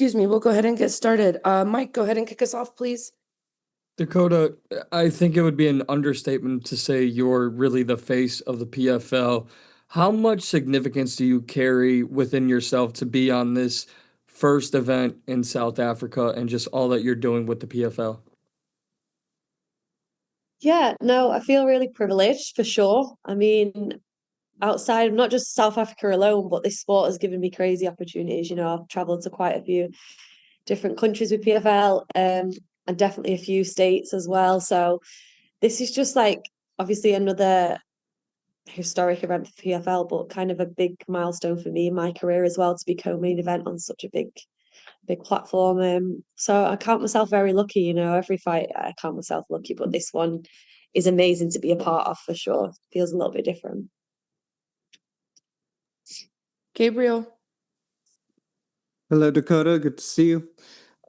Excuse me, we'll go ahead and get started. Mike, go ahead and kick us off, please. Dakota, I think it would be an understatement to say you're really the face of the PFL. How much significance do you carry within yourself to be on this first event in South Africa and just all that you're doing with the PFL? Yeah, no, I feel really privileged for sure. I mean, outside of not just South Africa alone, but this sport has given me crazy opportunities. I've traveled to quite a few different countries with PFL, and definitely a few states as well. So this is just like obviously another historic event for PFL, but kind of a big milestone for me in my career as well to be co-main event on such a big platform. So I count myself very lucky. Every fight I count myself lucky, but this one is amazing to be a part of for sure. Feels a little bit different. Gabriel. Hello, Dakota. Good to see you.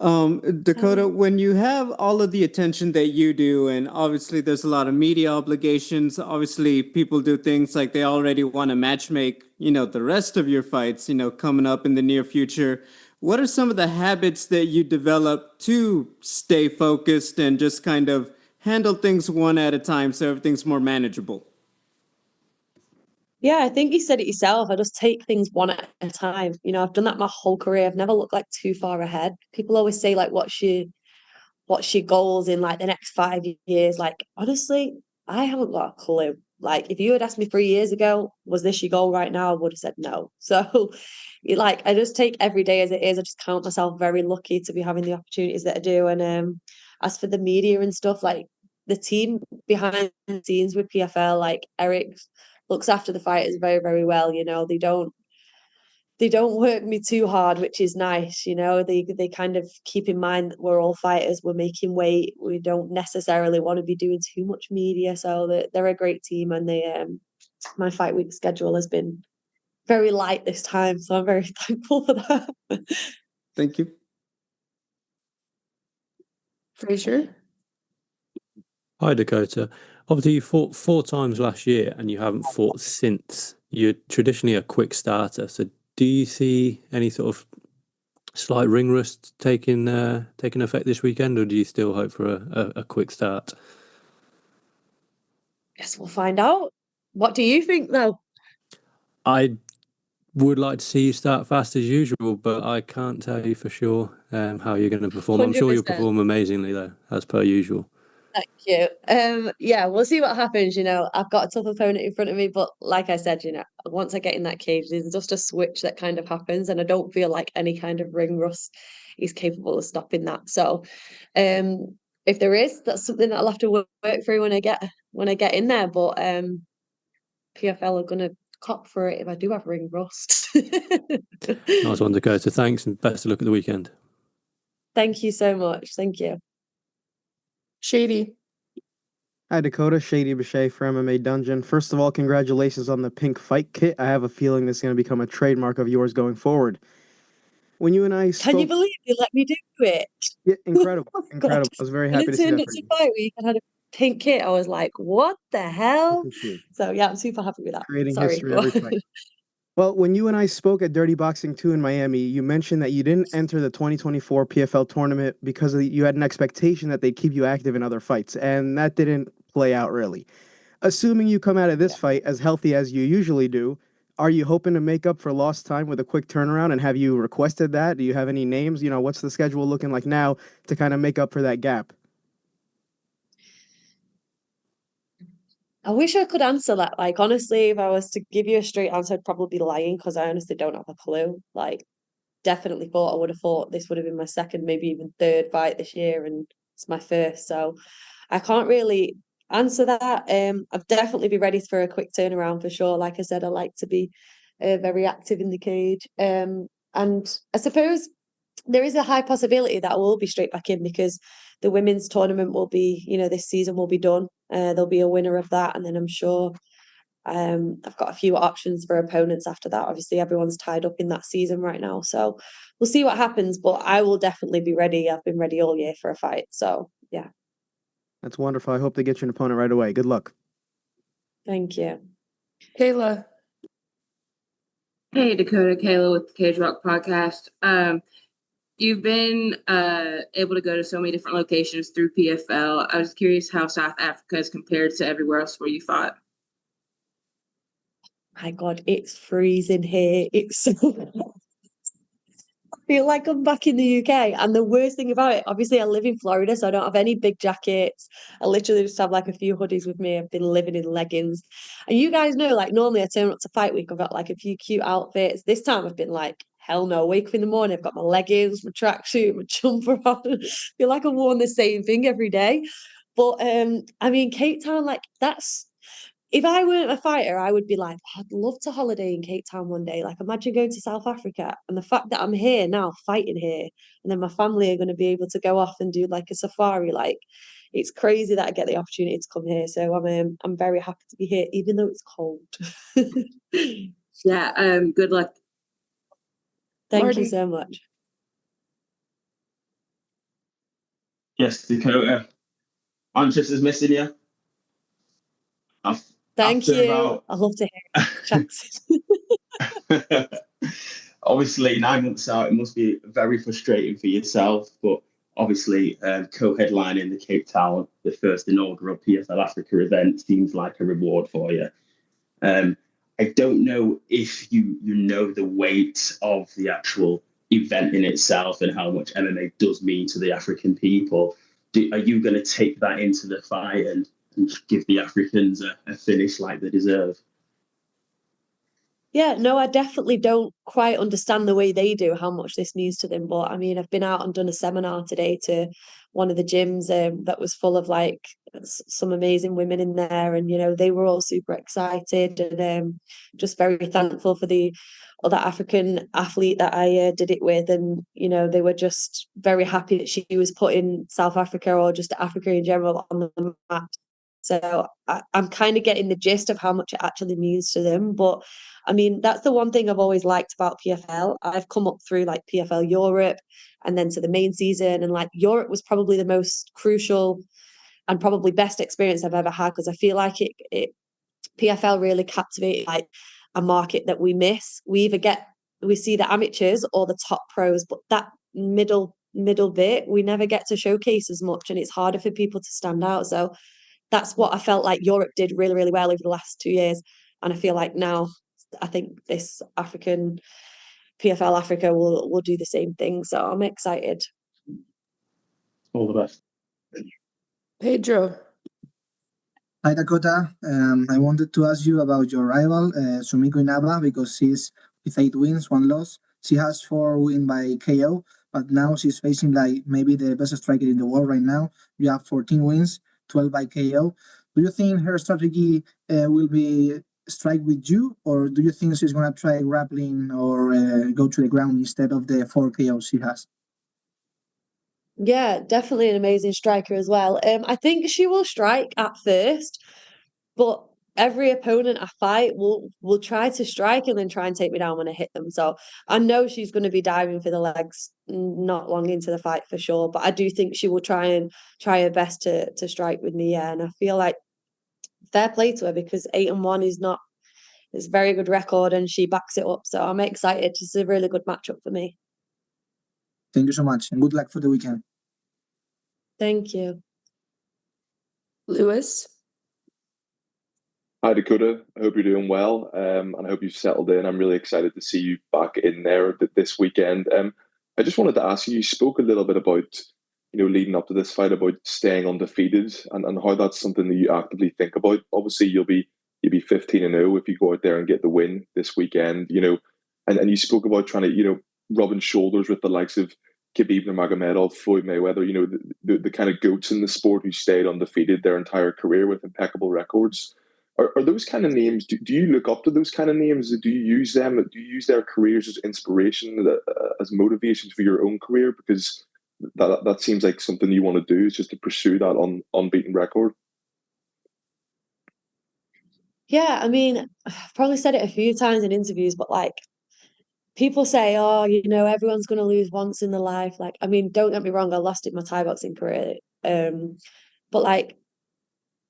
Dakota, when you have all of the attention that you do, and obviously there's a lot of media obligations, obviously people do things like they already want to matchmake, the rest of your fights, coming up in the near future. What are some of the habits that you develop to stay focused and just kind of handle things one at a time so everything's more manageable? Yeah, I think you said it yourself. I just take things one at a time. I've done that my whole career. I've never looked like too far ahead. People always say like, what's your goals in like the next 5 years? Like, honestly, I haven't got a clue. Like, if you had asked me 3 years ago, was this your goal right now? I would have said no. So, like, I just take every day as it is. I just count myself very lucky to be having the opportunities that I do. And as for the media and stuff, like the team behind the scenes with PFL, like Eric looks after the fighters very, very well. They don't work me too hard, which is nice. They kind of keep in mind that we're all fighters, we're making weight, we don't necessarily want to be doing too much media. So they're a great team, and my fight week schedule has been very light this time, so I'm very thankful for that. Thank you. Frazier. Hi, Dakota. Obviously, you fought 4 times last year and you haven't fought since. You're traditionally a quick starter. So do you see any sort of slight ring rust taking effect this weekend, or do you still hope for a quick start? Guess we'll find out. What do you think, though? I would like to see you start fast as usual, but I can't tell you for sure how you're going to perform. I'm sure you'll 100%. perform amazingly, though, as per usual. Thank you. Yeah, we'll see what happens. I've got a tough opponent in front of me, but like I said, once I get in that cage, there's just a switch that kind of happens, and I don't feel like any kind of ring rust is capable of stopping that. So, if there is, that's something that I'll have to work through when I get in there. But PFL are gonna cop for it if I do have ring rust. Nice one, Dakota. Thanks, and best of luck at the weekend. Thank you so much. Thank you. Shady. Hi, Dakota. Shady Bechet for MMA Dungeon. First of all, congratulations on the pink fight kit. I have a feeling this is going to become a trademark of yours going forward. When you and I spoke... Can you believe you let me do it? Yeah, incredible. Oh, incredible. God. I was very When happy it to see turned that up for to you. fight week and had a pink kit, I was like, what the hell? So yeah, I'm super happy with that. Creating Sorry, history go every on. fight. Well, when you and I spoke at Dirty Boxing 2 in Miami, you mentioned that you didn't enter the 2024 PFL tournament because you had an expectation that they'd keep you active in other fights, and that didn't play out really. Assuming you come out of this fight as healthy as you usually do, are you hoping to make up for lost time with a quick turnaround, and have you requested that? Do you have any names? What's the schedule looking like now to kind of make up for that gap? I wish I could answer that. Like, honestly, if I was to give you a straight answer, I'd probably be lying because I honestly don't have a clue. Like, definitely thought I would have thought this would have been my second, maybe even third fight this year, and it's my first. So I can't really answer that. I'd definitely be ready for a quick turnaround for sure. Like I said, I like to be very active in the cage. And I suppose there is a high possibility that I will be straight back in because the women's tournament will be, this season will be done. There'll be a winner of that, and then I'm sure I've got a few options for opponents after that. Obviously, everyone's tied up in that season right now, so we'll see what happens. But I will definitely be ready. I've been ready all year for a fight, so yeah. That's wonderful. I hope they get you an opponent right away. Good luck. Thank you. Kayla. Hey, Dakota, Kayla with the Cage Rock podcast. You've been able to go to so many different locations through PFL. I was curious how South Africa is compared to everywhere else where you fought. My God, it's freezing here. It's so I feel like I'm back in the UK. And the worst thing about it, obviously, I live in Florida, so I don't have any big jackets. I literally just have like a few hoodies with me. I've been living in leggings. And you guys know, like, normally I turn up to fight week, I've got like a few cute outfits. This time I've been like, hell no, wake up in the morning, I've got my leggings, my tracksuit, my jumper on. I feel like I've worn the same thing every day. But I mean, Cape Town, like, that's if I weren't a fighter, I would be like, I'd love to holiday in Cape Town one day. Like, imagine going to South Africa. And the fact that I'm here now, fighting here, and then my family are going to be able to go off and do like a safari. Like, it's crazy that I get the opportunity to come here. So I'm very happy to be here, even though it's cold. Yeah, good luck. Thank Marty. you so much. Yes, Dakota. Manchester's missing you. Thank After you. about I love to hear chats. obviously 9 months out, it must be very frustrating for yourself, but obviously co-headlining the Cape Town, the first inaugural PFL Africa event, seems like a reward for you. I don't know if you know the weight of the actual event in itself and how much MMA does mean to the African people. Are you going to take that into the fight and give the Africans a finish like they deserve? Yeah, no, I definitely don't quite understand the way they do how much this means to them. But I mean, I've been out and done a seminar today to one of the gyms that was full of like some amazing women in there, and they were all super excited and just very thankful for the other African athlete that I did it with, and they were just very happy that she was putting South Africa or just Africa in general on the map. So I'm kind of getting the gist of how much it actually means to them. But I mean, that's the one thing I've always liked about PFL. I've come up through like PFL Europe and then to the main season. And like Europe was probably the most crucial and probably best experience I've ever had, because I feel like it PFL really captivated like a market that we miss. We see the amateurs or the top pros, but that middle bit we never get to showcase as much, and it's harder for people to stand out. So that's what I felt like Europe did really, really well over the last 2 years. And I feel like now, I think this African PFL Africa will do the same thing. So I'm excited. All the best. Pedro. Hi, Dakota. I wanted to ask you about your rival, Sumiko Inaba, because she's with 8 wins, 1 loss. She has 4 wins by KO, but now she's facing like maybe the best striker in the world right now. You have 14 wins, 12 by KO. Do you think her strategy will be strike with you, or do you think she's going to try grappling or go to the ground instead of the 4 KOs she has? Yeah, definitely an amazing striker as well. I think she will strike at first, but every opponent I fight will try to strike and then try and take me down when I hit them. So I know she's going to be diving for the legs not long into the fight for sure. But I do think she will try her best to strike with me. Yeah, and I feel like fair play to her, because 8-1 is not. It's a very good record and she backs it up. So I'm excited. It's a really good matchup for me. Thank you so much, and good luck for the weekend. Thank you. Lewis. Hi, Dakota. I hope you're doing well, and I hope you've settled in. I'm really excited to see you back in there this weekend. I just wanted to ask you, you spoke a little bit about, leading up to this fight, about staying undefeated and how that's something that you actively think about. Obviously, you'll be 15-0 if you go out there and get the win this weekend, and you spoke about trying to, rubbing shoulders with the likes of Khabib Nurmagomedov, Floyd Mayweather, the kind of goats in the sport who stayed undefeated their entire career with impeccable records. Are those kind of names, do you look up to those kind of names? Do you use them? Do you use their careers as inspiration, as motivation for your own career? Because that seems like something you want to do, is just to pursue that unbeaten record. Yeah, I mean, I've probably said it a few times in interviews, but like people say, oh, everyone's going to lose once in their life. Like, I mean, don't get me wrong, I lost in my Thai boxing career. But like,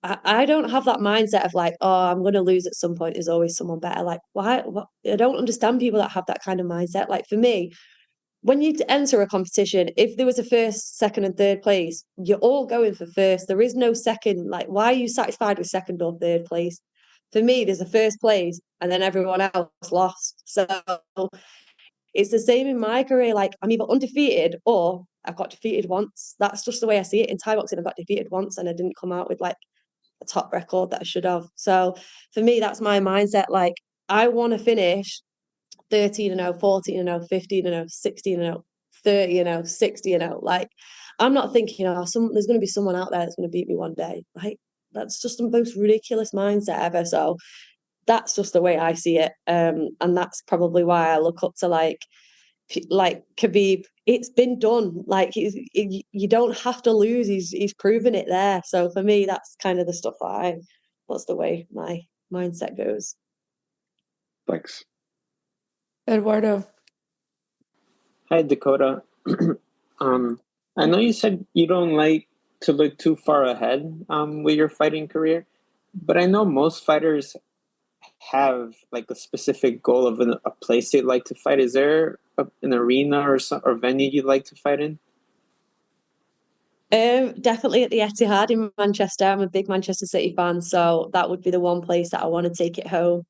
I don't have that mindset of like, oh, I'm going to lose at some point. There's always someone better. Like, why? What? I don't understand people that have that kind of mindset. Like for me, when you enter a competition, if there was a first, second, and third place, you're all going for first. There is no second. Like, why are you satisfied with second or third place? For me, there's a first place, and then everyone else lost. So it's the same in my career. Like, I'm either undefeated or I've got defeated once. That's just the way I see it. In Thai boxing, I got defeated once, and I didn't come out with like a top record that I should have. So for me, that's my mindset. Like, I want to finish 13-0, 14-0, 15-0, 16-0, 30-0, 60-0. Like, I'm not thinking, oh, there's going to be someone out there that's going to beat me one day. Like, that's just the most ridiculous mindset ever. So that's just the way I see it. And that's probably why I look up to like Khabib. It's been done. Like, you don't have to lose. He's proven it there. So for me, that's kind of the stuff that's the way my mindset goes. Thanks. Eduardo. Hi, Dakota. I know you said you don't like to look too far ahead with your fighting career, but I know most fighters have like a specific goal of a place they'd like to fight. Is there an arena or venue you'd like to fight in? Definitely at the Etihad in Manchester. I'm a big Manchester City fan, so that would be the one place that I want to take it home.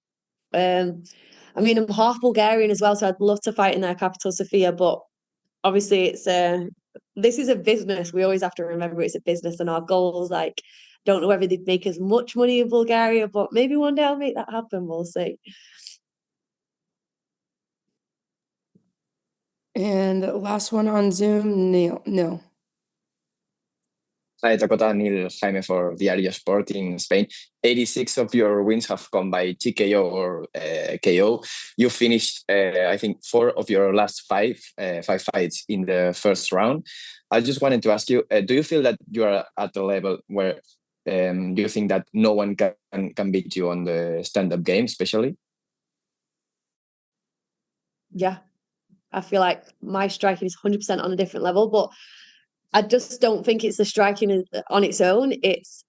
I mean, I'm half Bulgarian as well, so I'd love to fight in their capital, Sofia. But obviously, this is a business. We always have to remember it's a business, and our goals. Like, don't know whether they'd make as much money in Bulgaria, but maybe one day I'll make that happen. We'll see. And last one on Zoom, Neil. Hi, Dakota, Neil Jaime for Diario Sport in Spain. 86 of your wins have come by TKO or KO. You finished, I think, 4 of your last 5 fights in the first round. I just wanted to ask you, do you feel that you are at a level where you think that no one can beat you on the stand-up game, especially? Yeah, I feel like my striking is 100% on a different level, but I just don't think it's the striking on its own. It's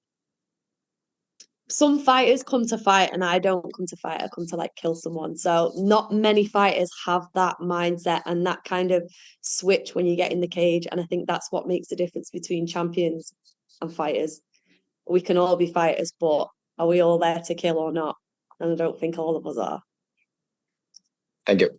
some fighters come to fight and I don't come to fight. I come to like kill someone. So not many fighters have that mindset and that kind of switch when you get in the cage. And I think that's what makes the difference between champions and fighters. We can all be fighters, but are we all there to kill or not? And I don't think all of us are. Thank you.